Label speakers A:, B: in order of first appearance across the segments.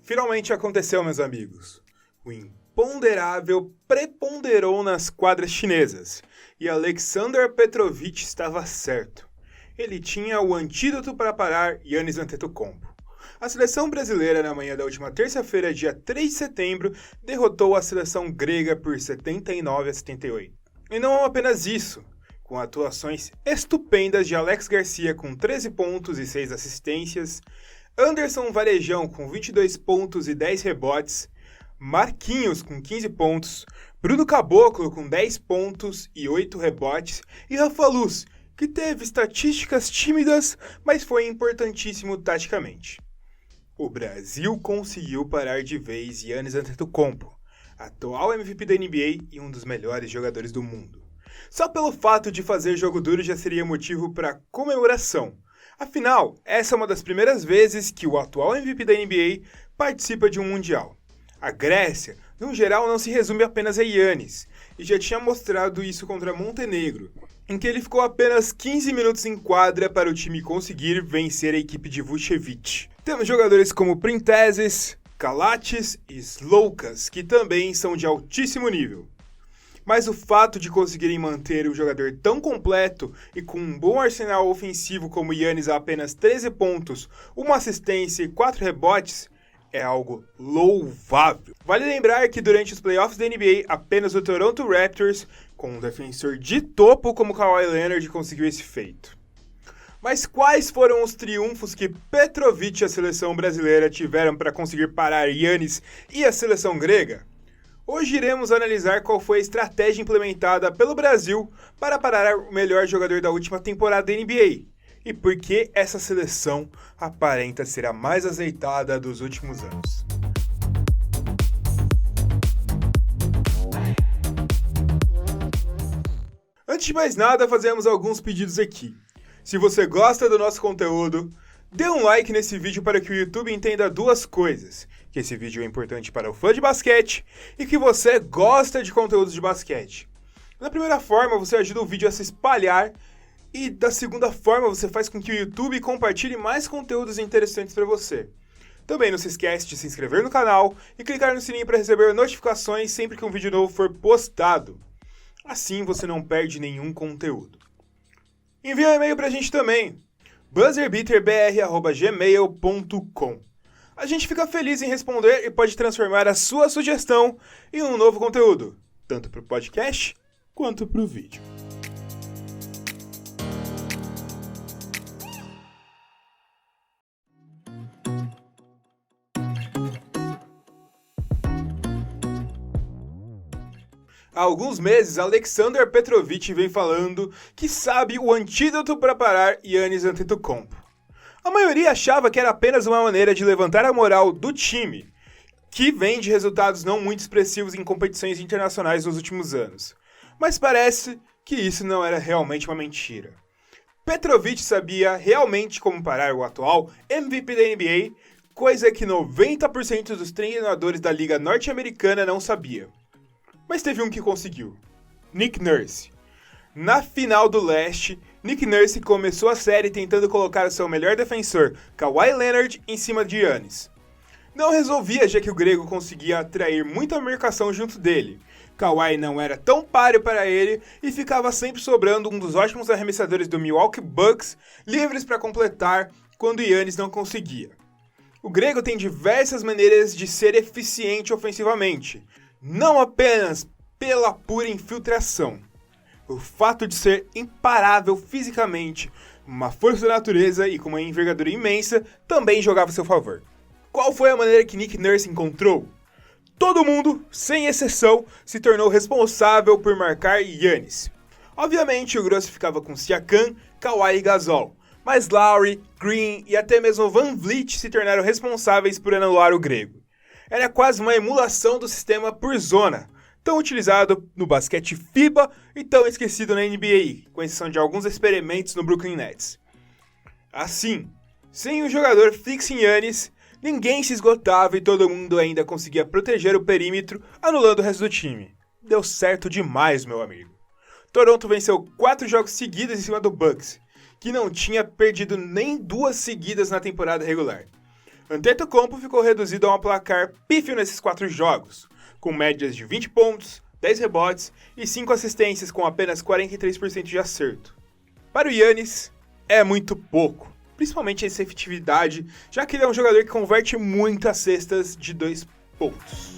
A: Finalmente aconteceu, meus amigos. O imponderável preponderou nas quadras chinesas e Alexander Petrovic estava certo. Ele tinha o antídoto para parar Giannis Antetokounmpo. A seleção brasileira, na manhã da última terça-feira, dia 3 de setembro, derrotou a seleção grega por 79-78. E não apenas isso. Com atuações estupendas de Alex Garcia com 13 pontos e 6 assistências, Anderson Varejão com 22 pontos e 10 rebotes, Marquinhos com 15 pontos, Bruno Caboclo com 10 pontos e 8 rebotes e Rafa Luz, que teve estatísticas tímidas, mas foi importantíssimo taticamente. O Brasil conseguiu parar de vez Giannis Antetokounmpo, atual MVP da NBA e um dos melhores jogadores do mundo. Só pelo fato de fazer jogo duro já seria motivo para comemoração. Afinal, essa é uma das primeiras vezes que o atual MVP da NBA participa de um Mundial. A Grécia, no geral, não se resume apenas a Giannis, e já tinha mostrado isso contra Montenegro, em que ele ficou apenas 15 minutos em quadra para o time conseguir vencer a equipe de Vucevic. Temos jogadores como Printezis, Kalates e Sloukas, que também são de altíssimo nível. Mas o fato de conseguirem manter um jogador tão completo e com um bom arsenal ofensivo como Giannis a apenas 13 pontos, uma assistência e 4 rebotes é algo louvável. Vale lembrar que durante os playoffs da NBA, apenas o Toronto Raptors, com um defensor de topo como Kawhi Leonard, conseguiu esse feito. Mas quais foram os triunfos que Petrovic e a seleção brasileira tiveram para conseguir parar Giannis e a seleção grega? Hoje iremos analisar qual foi a estratégia implementada pelo Brasil para parar o melhor jogador da última temporada da NBA e por que essa seleção aparenta ser a mais azeitada dos últimos anos. Antes de mais nada, fazemos alguns pedidos aqui. Se você gosta do nosso conteúdo, dê um like nesse vídeo para que o YouTube entenda duas coisas: que esse vídeo é importante para o fã de basquete e que você gosta de conteúdos de basquete. Da primeira forma, você ajuda o vídeo a se espalhar e da segunda forma, você faz com que o YouTube compartilhe mais conteúdos interessantes para você. Também não se esquece de se inscrever no canal e clicar no sininho para receber notificações sempre que um vídeo novo for postado. Assim você não perde nenhum conteúdo. Envie um e-mail para a gente também, buzzerbeaterbr@gmail.com. A gente fica feliz em responder e pode transformar a sua sugestão em um novo conteúdo, tanto para o podcast quanto para o vídeo. Há alguns meses, Alexander Petrovic vem falando que sabe o antídoto para parar Giannis Antetokounmpo. A maioria achava que era apenas uma maneira de levantar a moral do time, que vem de resultados não muito expressivos em competições internacionais nos últimos anos. Mas parece que isso não era realmente uma mentira. Petrovic sabia realmente como parar o atual MVP da NBA, coisa que 90% dos treinadores da Liga Norte-Americana não sabia. Mas teve um que conseguiu: Nick Nurse. Na final do leste, Nick Nurse começou a série tentando colocar o seu melhor defensor, Kawhi Leonard, em cima de Giannis. Não resolvia, já que o grego conseguia atrair muita marcação junto dele. Kawhi não era tão páreo para ele e ficava sempre sobrando um dos ótimos arremessadores do Milwaukee Bucks livres para completar quando Giannis não conseguia. O grego tem diversas maneiras de ser eficiente ofensivamente, não apenas pela pura infiltração. O fato de ser imparável fisicamente, uma força da natureza e com uma envergadura imensa também jogava a seu favor. Qual foi a maneira que Nick Nurse encontrou? Todo mundo, sem exceção, se tornou responsável por marcar Giannis. Obviamente o grosso ficava com Siakam, Kawhi e Gasol, mas Lowry, Green e até mesmo Van Vliet se tornaram responsáveis por anular o grego. Era quase uma emulação do sistema por zona, tão utilizado no basquete FIBA e tão esquecido na NBA, com exceção de alguns experimentos no Brooklyn Nets. Assim, sem um jogador fixo em Giannis, ninguém se esgotava e todo mundo ainda conseguia proteger o perímetro, anulando o resto do time. Deu certo demais, meu amigo. Toronto venceu 4 jogos seguidos em cima do Bucks, que não tinha perdido nem 2 seguidas na temporada regular. Antetokounmpo ficou reduzido a um placar pífio nesses 4 jogos, com médias de 20 pontos, 10 rebotes e 5 assistências com apenas 43% de acerto. Para o Giannis, é muito pouco, principalmente essa efetividade, já que ele é um jogador que converte muitas cestas de 2 pontos.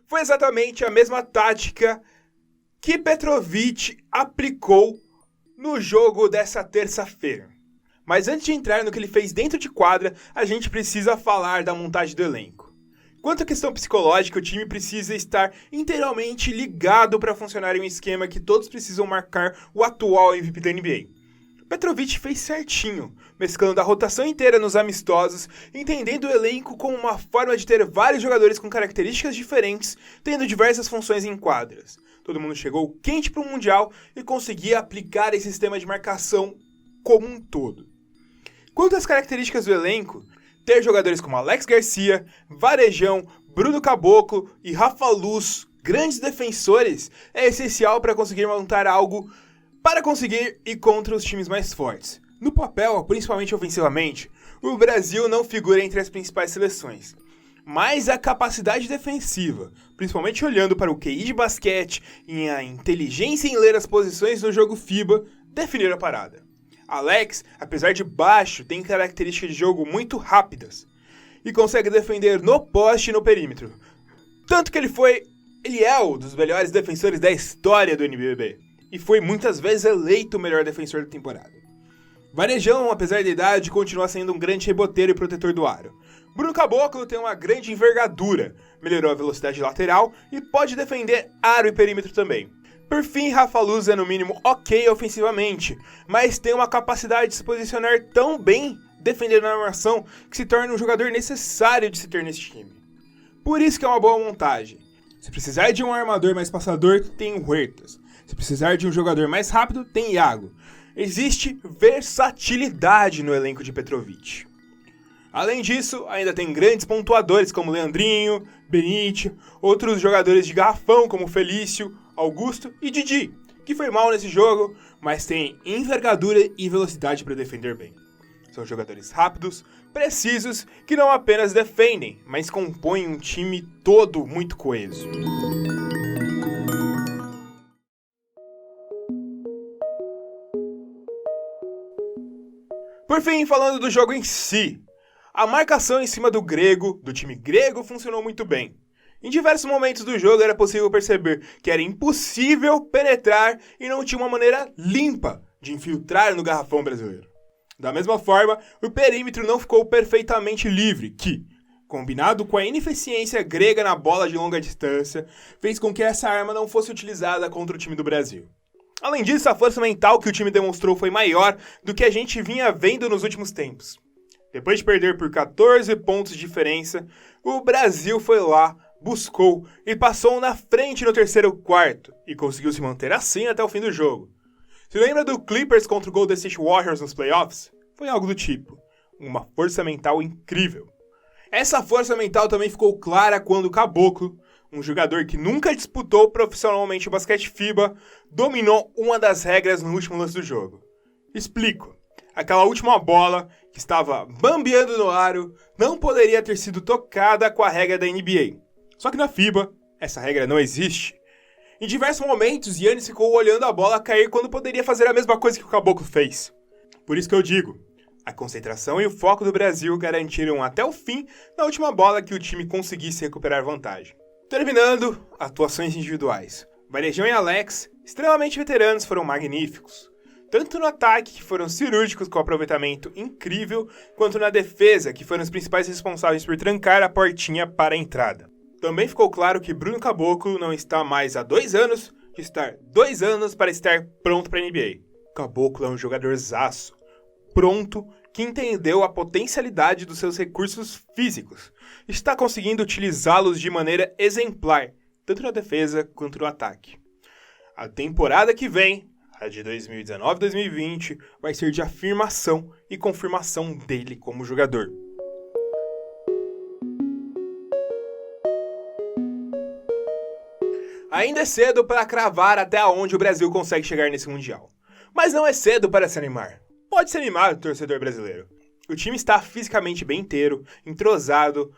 A: Foi exatamente a mesma tática que Petrovic aplicou no jogo dessa terça-feira. Mas antes de entrar no que ele fez dentro de quadra, a gente precisa falar da montagem do elenco. Quanto à questão psicológica, o time precisa estar inteiramente ligado para funcionar em um esquema que todos precisam marcar o atual MVP da NBA. Petrovic fez certinho, mesclando a rotação inteira nos amistosos, entendendo o elenco como uma forma de ter vários jogadores com características diferentes, tendo diversas funções em quadras. Todo mundo chegou quente para o Mundial e conseguia aplicar esse sistema de marcação como um todo. Quanto às características do elenco, ter jogadores como Alex Garcia, Varejão, Bruno Caboclo e Rafa Luz, grandes defensores, é essencial para conseguir montar algo para conseguir ir contra os times mais fortes. No papel, principalmente ofensivamente, o Brasil não figura entre as principais seleções. Mas a capacidade defensiva, principalmente olhando para o QI de basquete e a inteligência em ler as posições no jogo FIBA, definiram a parada. Alex, apesar de baixo, tem características de jogo muito rápidas e consegue defender no poste e no perímetro. Tanto que ele é um dos melhores defensores da história do NBB. E foi muitas vezes eleito o melhor defensor da temporada. Varejão, apesar da idade, continua sendo um grande reboteiro e protetor do aro. Bruno Caboclo tem uma grande envergadura, melhorou a velocidade lateral e pode defender aro e perímetro também. Por fim, Rafa Luz é no mínimo ok ofensivamente, mas tem uma capacidade de se posicionar tão bem defendendo a armação que se torna um jogador necessário de se ter nesse time. Por isso que é uma boa montagem. Se precisar de um armador mais passador, tem o Huertas. Se precisar de um jogador mais rápido, tem Iago. Existe versatilidade no elenco de Petrovic. Além disso, ainda tem grandes pontuadores como Leandrinho, Benite, outros jogadores de garrafão como Felício, Augusto e Didi, que foi mal nesse jogo, mas tem envergadura e velocidade para defender bem. São jogadores rápidos, precisos, que não apenas defendem, mas compõem um time todo muito coeso. Por fim, falando do jogo em si, a marcação em cima do time grego, funcionou muito bem. Em diversos momentos do jogo era possível perceber que era impossível penetrar e não tinha uma maneira limpa de infiltrar no garrafão brasileiro. Da mesma forma, o perímetro não ficou perfeitamente livre, que, combinado com a ineficiência grega na bola de longa distância, fez com que essa arma não fosse utilizada contra o time do Brasil. Além disso, a força mental que o time demonstrou foi maior do que a gente vinha vendo nos últimos tempos. Depois de perder por 14 pontos de diferença, o Brasil foi lá, buscou e passou na frente no terceiro quarto e conseguiu se manter assim até o fim do jogo. Se lembra do Clippers contra o Golden State Warriors nos playoffs? Foi algo do tipo. Uma força mental incrível. Essa força mental também ficou clara quando o Caboclo, um jogador que nunca disputou profissionalmente o basquete FIBA, dominou uma das regras no último lance do jogo. Explico. Aquela última bola, que estava bambeando no aro, não poderia ter sido tocada com a regra da NBA. Só que na FIBA, essa regra não existe. Em diversos momentos, Giannis ficou olhando a bola cair quando poderia fazer a mesma coisa que o Caboclo fez. Por isso que eu digo, a concentração e o foco do Brasil garantiram até o fim na última bola que o time conseguisse recuperar vantagem. Terminando, atuações individuais. Varejão e Alex, extremamente veteranos, foram magníficos. Tanto no ataque, que foram cirúrgicos com aproveitamento incrível, quanto na defesa, que foram os principais responsáveis por trancar a portinha para a entrada. Também ficou claro que Bruno Caboclo não está mais há 2 anos de estar 2 anos para estar pronto para a NBA. Caboclo é um jogadorzaço, pronto, que entendeu a potencialidade dos seus recursos físicos. Está conseguindo utilizá-los de maneira exemplar, tanto na defesa quanto no ataque. A temporada que vem, A de 2019-2020 vai ser de afirmação e confirmação dele como jogador. Ainda é cedo para cravar até onde o Brasil consegue chegar nesse Mundial. Mas não é cedo para se animar. Pode se animar, torcedor brasileiro. O time está fisicamente bem inteiro, entrosado,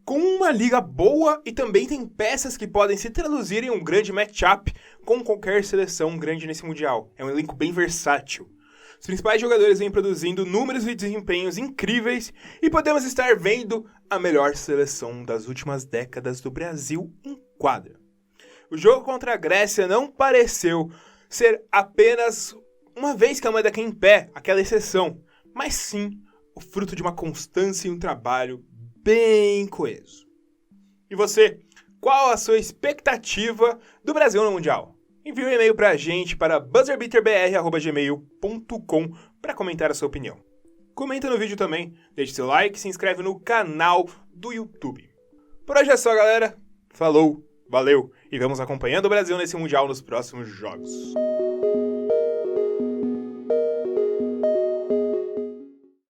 A: com uma liga boa e também tem peças que podem se traduzir em um grande matchup com qualquer seleção grande nesse Mundial. É um elenco bem versátil. Os principais jogadores vêm produzindo números e desempenhos incríveis e podemos estar vendo a melhor seleção das últimas décadas do Brasil em quadra. O jogo contra a Grécia não pareceu ser apenas uma vez que a moeda cai em pé, aquela exceção, mas sim o fruto de uma constância e um trabalho bem coeso. E você, qual a sua expectativa do Brasil no Mundial? Envie um e-mail pra gente para buzzerbeaterbr@gmail.com para comentar a sua opinião. Comenta no vídeo também, deixe seu like e se inscreve no canal do YouTube. Por hoje é só, galera. Falou, valeu e vamos acompanhando o Brasil nesse Mundial nos próximos jogos.